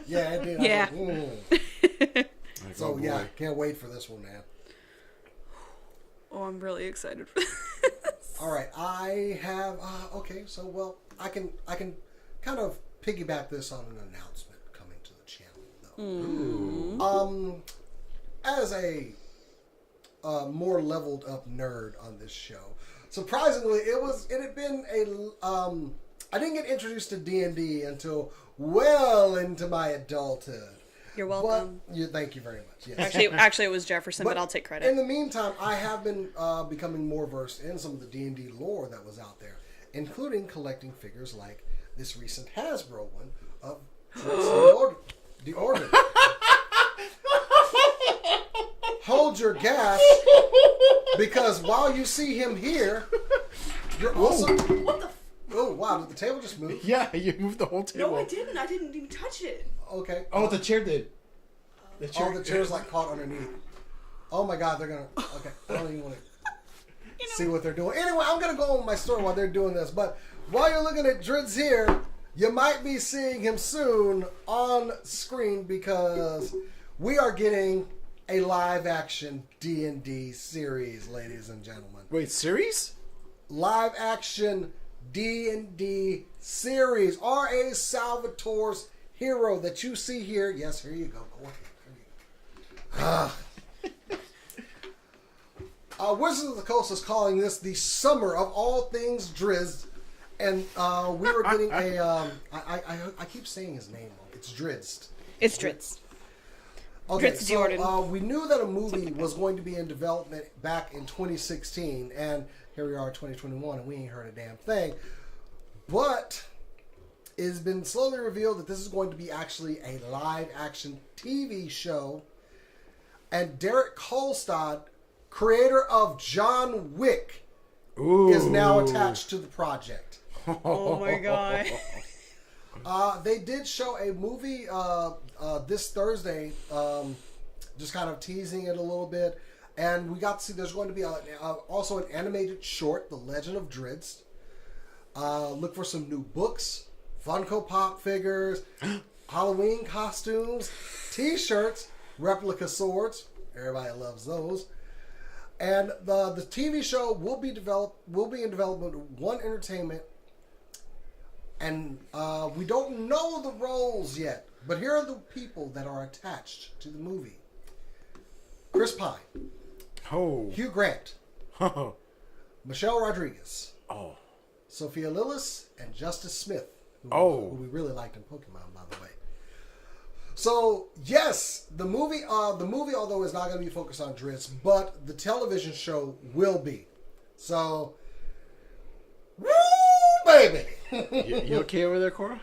Yeah, it did. Yeah. So yeah, can't wait for this one, man. Oh, I'm really excited for this. All right, I have okay. So I can kind of piggyback this on an announcement coming to the channel, though. As a more leveled up nerd on this show, surprisingly, it had been I didn't get introduced to D&D until well into my adulthood. You're welcome. Thank you very much. Yes. Actually, it was Jefferson, but I'll take credit. In the meantime, I have been becoming more versed in some of the D&D lore that was out there, including collecting figures like this recent Hasbro one of the Organ. Hold your gas, because while you see him here, you're also... What the... Oh, wow, did the table just move? Yeah, you moved the whole table. No, I didn't. I didn't even touch it. Okay. Oh, the chair did. The chair's like caught underneath. Oh my God, they're gonna... Okay, I don't even want to see what they're doing. Anyway, I'm gonna go on with my story while they're doing this, but while you're looking at Drizzed here, you might be seeing him soon on screen because we are getting a live-action D&D series, ladies and gentlemen. Wait, series? Live-action D&D series. R.A. Salvatore's hero that you see here. Yes, here you go. Go ahead. Wizards of the Coast is calling this the summer of all things Drizzed. And we were getting I keep saying his name wrong. It's Drizzed. It's Drizzed. Okay, Drizzed so Jordan. we knew that a movie was going to be in development back in 2016, and here we are in 2021, and we ain't heard a damn thing. But it's been slowly revealed that this is going to be actually a live-action TV show, and Derek Kolstad, creator of John Wick, is now attached to the project. Oh my God. They did show a movie this Thursday, just kind of teasing it a little bit. And we got to see there's going to be also an animated short, The Legend of Drizzed. Look for some new books, Funko Pop figures, Halloween costumes, T-shirts, replica swords. Everybody loves those. And the TV show will be in development with One Entertainment. And we don't know the roles yet, but here are the people that are attached to the movie. Chris Pine. Oh. Hugh Grant. Oh. Michelle Rodriguez. Oh. Sophia Lillis and Justice Smith. Who we really liked in Pokemon, by the way. So, yes, the movie, although is not going to be focused on Drizzed, but the television show will be. So, woo, baby! You okay over there, Cora?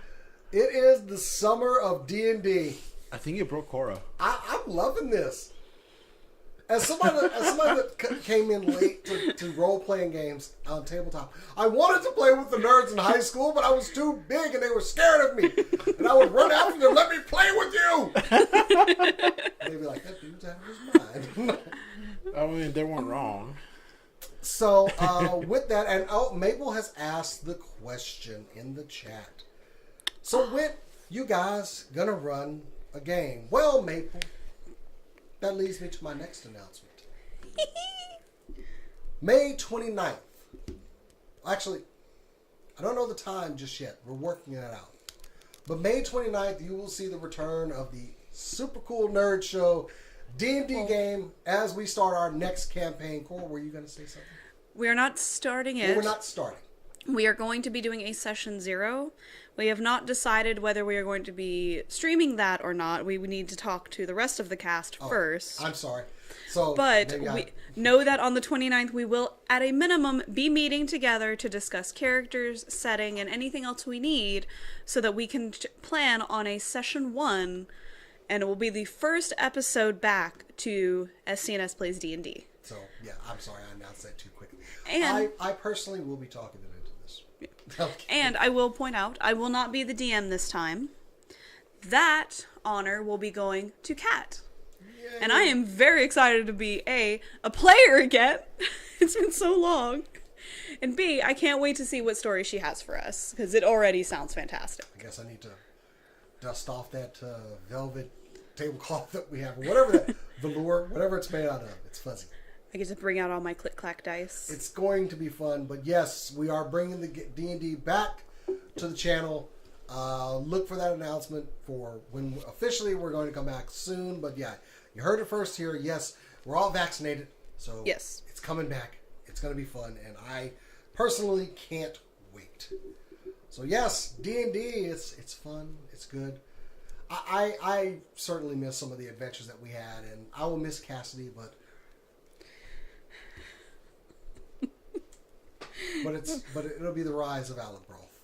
It is the summer of D&D. I think you broke Cora. I'm loving this. As somebody that came in late to role-playing games on tabletop, I wanted to play with the nerds in high school, but I was too big and they were scared of me. And I would run after them, let me play with you! They'd be like, that dude's out of his mind. I mean, they weren't wrong. So, with that, and Maple has asked the question in the chat. So, when you guys gonna run a game? Well, Maple, that leads me to my next announcement. May 29th. Actually, I don't know the time just yet. We're working that out. But May 29th, you will see the return of the super cool nerd show D&D game as we start our next campaign. Cole, were you going to say something? We are not starting it. No, we're not starting. We are going to be doing a session 0. We have not decided whether we are going to be streaming that or not. We would need to talk to the rest of the cast first. I'm sorry. So, but we know that on the 29th we will, at a minimum, be meeting together to discuss characters, setting, and anything else we need so that we can plan on a session 1, and it will be the first episode back to SCNS Plays D&D. So, yeah, I'm sorry I announced that too quickly. And I personally will be talking them into this. Okay. And I will point out, I will not be the DM this time. That honor will be going to Kat. Yay. And I am very excited to be A player again. It's been so long. And B, I can't wait to see what story she has for us, because it already sounds fantastic. I guess I need to dust off that velvet tablecloth that we have, or whatever that velour, whatever it's made out of. It's fuzzy. I get to bring out all my click-clack dice. It's going to be fun, but yes, we are bringing the D&D back to the channel. Look for that announcement for when officially we're going to come back soon. But yeah, you heard it first here. Yes, we're all vaccinated, so Yes. it's coming back. It's going to be fun, and I personally can't wait. So yes, D&D, it's fun. It's good. I certainly miss some of the adventures that we had, and I will miss Cassidy, but it'll be the rise of Alan Broth.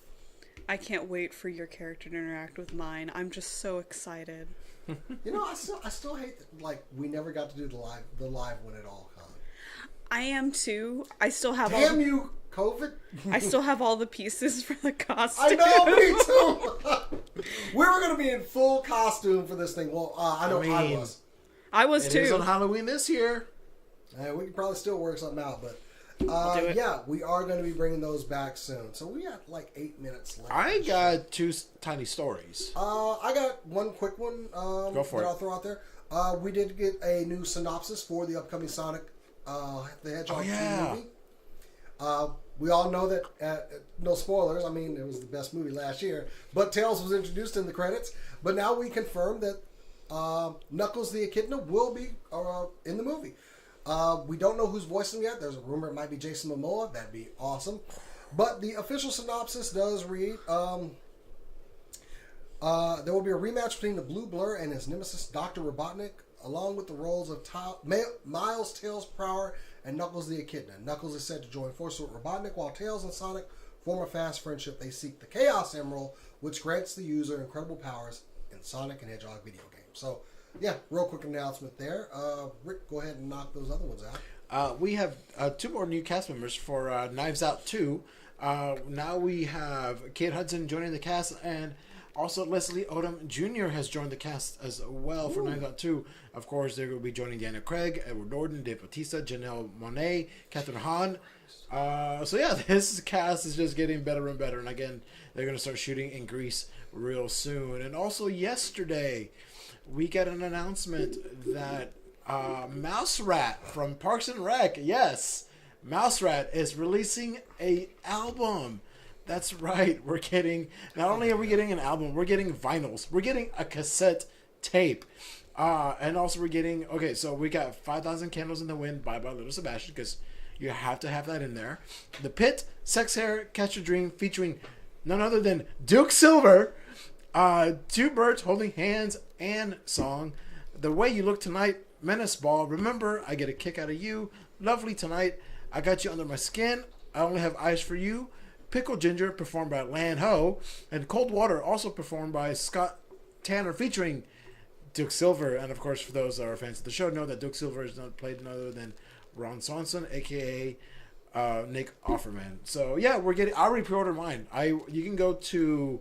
I can't wait for your character to interact with mine. I'm just so excited. You know, I still hate that, like, we never got to do the live one at all, Con. I am too. I still have Damn you, COVID! I still have all the pieces for the costume. I know, me too. We were gonna be in full costume for this thing. Well, I know I was. I was It is too. on Halloween this year. We can probably still work something out, but I'll do it. yeah, we are going to be bringing those back soon. So we got like 8 minutes left. I got two tiny stories. I got one quick one. Go for it. I'll throw out there. We did get a new synopsis for the upcoming Sonic the Hedgehog 2 movie. We all know that, no spoilers, I mean, it was the best movie last year, but Tails was introduced in the credits. But now we confirm that Knuckles the Echidna will be in the movie. We don't know who's voicing him yet. There's a rumor it might be Jason Momoa. That'd be awesome. But the official synopsis does read, there will be a rematch between the Blue Blur and his nemesis, Dr. Robotnik, along with the roles of Miles, Tails Prower, and Knuckles the Echidna. Knuckles is said to join forces with Robotnik, while Tails and Sonic form a fast friendship. They seek the Chaos Emerald, which grants the user incredible powers in Sonic and Hedgehog video games. So, yeah, real quick announcement there. Rick, go ahead and knock those other ones out. We have two more new cast members for Knives Out 2. Now we have Kate Hudson joining the cast, and also Leslie Odom Jr. has joined the cast as well for Knives Out 2. Of course, they will be joining Daniel Craig, Edward Norton, Dave Bautista, Janelle Monáe, Catherine Hahn. So yeah, this cast is just getting better and better. And again, they're going to start shooting in Greece real soon. And also yesterday, we got an announcement that Mouse Rat from Parks and Rec, yes, Mouse Rat is releasing a album. That's right. We're getting, not only are we getting an album, we're getting vinyls. We're getting a cassette tape. And also we're getting, okay, so we got 5,000 Candles in the Wind by Little Sebastian, because you have to have that in there. The Pit, Sex Hair, Catch a Dream, featuring none other than Duke Silver, Two Birds Holding Hands, and song, The Way You Look Tonight, Menace Ball, Remember, I Get a Kick Out of You, Lovely Tonight, I Got You Under My Skin, I Only Have Eyes for You, Pickle Ginger, performed by Lan Ho, and Cold Water, also performed by Scott Tanner, featuring Duke Silver. And of course, for those that are fans of the show, know that Duke Silver is not played none other than Ron Swanson, aka Nick Offerman. So yeah, we're getting. I already pre-ordered mine. You can go to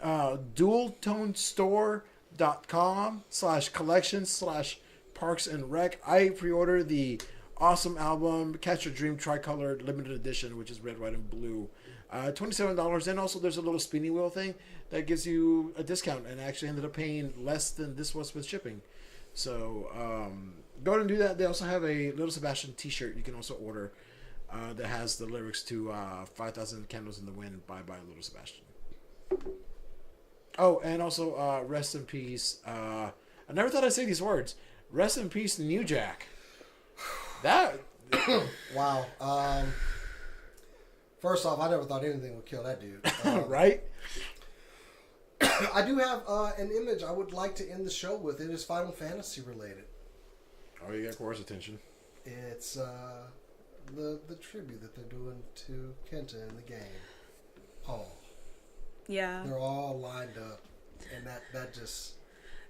dualtonestore.com/collection/parks and rec. I pre-ordered the awesome album Catch Your Dream Tricolored Limited Edition, which is red, white, and blue. $27, and also there's a little spinny wheel thing that gives you a discount, and I actually ended up paying less than this was with shipping. So go ahead and do that. They also have a Little Sebastian t-shirt you can also order that has the lyrics to 5,000 Candles in the Wind by Little Sebastian. Oh, and also rest in peace. I never thought I'd say these words. Rest in peace, New Jack. That wow. First off, I never thought anything would kill that dude. right? I do have an image I would like to end the show with. It is Final Fantasy related. Oh, you got Cora's attention. It's the tribute that they're doing to Kenta in the game. Oh. Yeah. They're all lined up. And that just...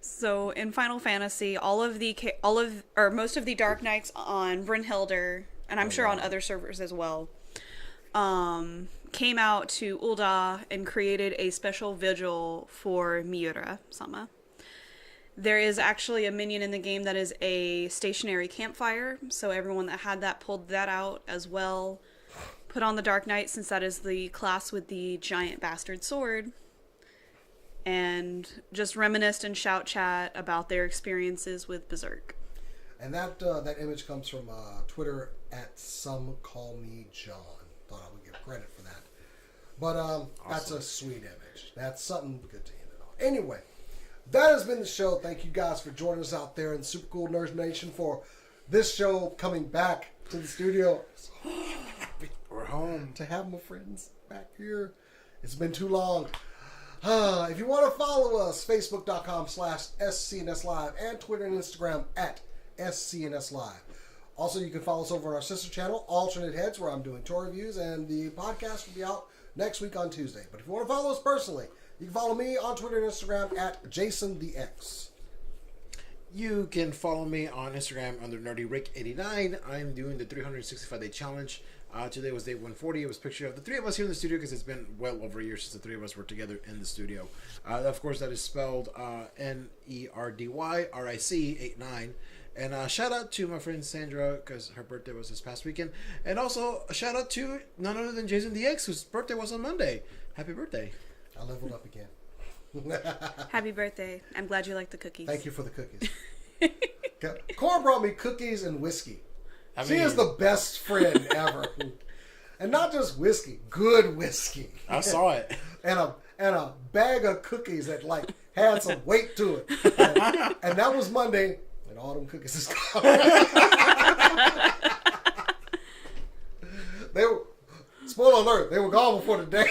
So in Final Fantasy, most of the Dark Knights on Brynhildr, and I'm sure on other servers as well, came out to Ul'dah and created a special vigil for Miura-sama. There is actually a minion in the game that is a stationary campfire, so everyone that had that pulled that out as well. Put on the Dark Knight, since that is the class with the giant bastard sword, and just reminisced and shout chat about their experiences with Beserk. And that image comes from Twitter at Some Call Me John. Thought I would give credit for that. But awesome. That's a sweet image. That's something good to end it on. Anyway, that has been the show. Thank you guys for joining us out there in Super Cool Nerd Nation for this show coming back to the studio. So happy we're home to have my friends back here. It's been too long. If you want to follow us, Facebook.com/SCNS Live and Twitter and Instagram at SCNS Live. Also, you can follow us over on our sister channel, Alternate Heads, where I'm doing tour reviews, and the podcast will be out next week on Tuesday. But if you want to follow us personally, you can follow me on Twitter and Instagram at JasonTheX. You can follow me on Instagram under NerdyRick89. I'm doing the 365-day challenge. Today was day 140. It was a picture of the three of us here in the studio because it's been well over a year since the three of us were together in the studio. Of course, that is spelled NERDYRIC89. And shout out to my friend Sandra because her birthday was this past weekend. And also a shout out to none other than Jason DX, whose birthday was on Monday. Happy birthday. I leveled up again. Happy birthday. I'm glad you like the cookies. Thank you for the cookies. Cora brought me cookies and whiskey. She is the best friend ever. And not just whiskey, good whiskey. I saw it. And a bag of cookies that had some weight to it. And that was Monday, and all them cookies is gone. They were, spoiler alert, they were gone before the day.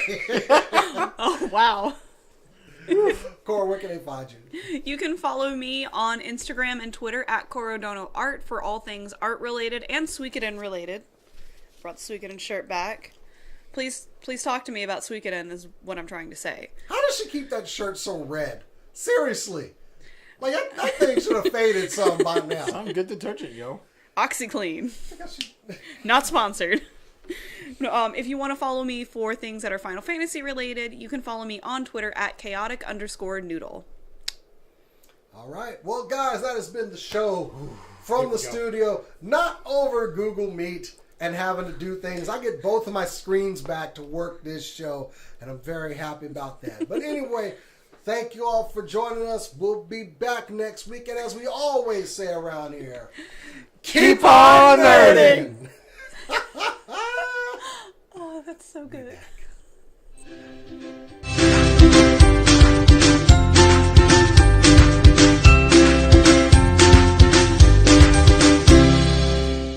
Oh, wow. Cora, where can they find you? You can follow me on Instagram and Twitter at CorodonoArt for all things art related and Suikoden related. Brought the Suikoden shirt back. Please talk to me about Suikoden is what I'm trying to say. How does she keep that shirt so red? Seriously. That thing should have faded some by now. Some good detergent, yo. OxyClean. Not sponsored. If you want to follow me for things that are Final Fantasy related, you can follow me on Twitter at chaotic_noodle. All right. Well, guys, that has been the show from the studio. Not over Google Meet and having to do things. I get both of my screens back to work this show, and I'm very happy about that. But anyway, thank you all for joining us. We'll be back next week, and as we always say around here, keep on nerding! Oh, that's so good.